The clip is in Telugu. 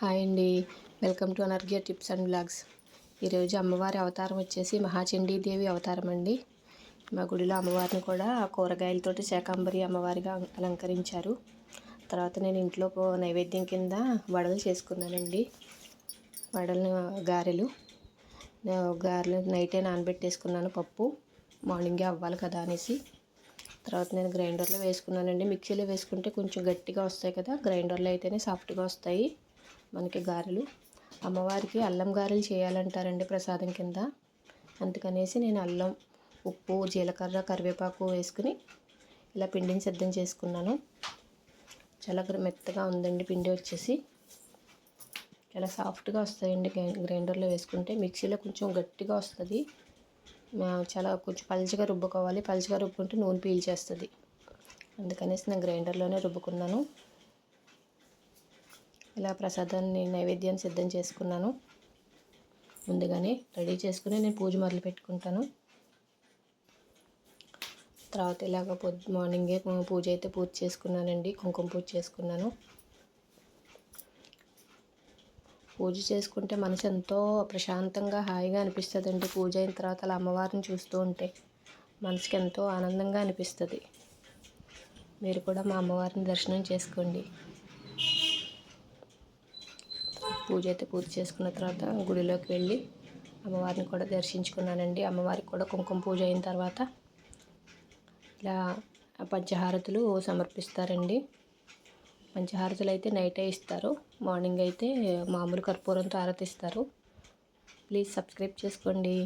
హాయ్ అండి. Welcome to Anarghya tips and blogs. ఈరోజు అమ్మవారి అవతారం వచ్చేసి మహాచండీదేవి అవతారం అండి. మా గుడిలో అమ్మవారిని కూడా కూరగాయలతోటి శాకంబరి అమ్మవారిగా అలంకరించారు. తర్వాత నేను ఇంట్లో నైవేద్యం కింద వడలు చేసుకున్నానండి. వడలు గారెలు నైటే నానబెట్టేసుకున్నాను. పప్పు మార్నింగే అవ్వాలి కదా అనేసి. తర్వాత నేను గ్రైండర్లో వేసుకున్నానండి. మిక్సీలో వేసుకుంటే కొంచెం గట్టిగా వస్తాయి కదా, గ్రైండర్లో అయితేనే సాఫ్ట్గా వస్తాయి మనకి గారెలు. అమ్మవారికి అల్లం గారెలు చేయాలంటారండి ప్రసాదం కింద. అందుకనేసి నేను అల్లం, ఉప్పు, జీలకర్ర, కరివేపాకు వేసుకుని ఇలా పిండిని సిద్ధం చేసుకున్నాను. చాలా మెత్తగా ఉందండి పిండి వచ్చేసి. చాలా సాఫ్ట్గా వస్తాయండి గ్రైండర్లో వేసుకుంటే. మిక్సీలో కొంచెం గట్టిగా వస్తుంది. చాలా కొంచెం పలుచగా రుబ్బుకోవాలి. పలుచగా రుబ్బుకుంటే నూనె పీల్చేస్తుంది. అందుకనేసి నేను గ్రైండర్లోనే రుబ్బుకున్నాను. ఇలా ప్రసాదాన్ని నైవేద్యాన్ని సిద్ధం చేసుకున్నాను. ముందుగానే రెడీ చేసుకుని నేను పూజ మొదలు పెట్టుకుంటాను. తర్వాత ఇలాగ మార్నింగే పూజ చేసుకున్నానండి. కుంకుమ పూజ చేసుకున్నాను. పూజ చేసుకుంటే మనసు ఎంతో ప్రశాంతంగా హాయిగా అనిపిస్తుందండి. పూజ అయిన తర్వాత అలా అమ్మవారిని చూస్తూ ఉంటే మనసుకి ఎంతో ఆనందంగా అనిపిస్తుంది. మీరు కూడా మా అమ్మవారిని దర్శనం చేసుకోండి. పూజ చేసుకున్న తర్వాత గుడిలోకి వెళ్ళి అమ్మవారిని కూడా దర్శించుకున్నానండి. అమ్మవారికి కూడా కుంకుమ పూజ అయిన తర్వాత ఇలా పంచహారతులు సమర్పిస్తారండి. పంచహారతులు అయితే నైటే ఇస్తారు. మార్నింగ్ అయితే మామూలు కర్పూరంతో ఆరతిస్తారు. ప్లీజ్ సబ్స్క్రైబ్ చేసుకోండి.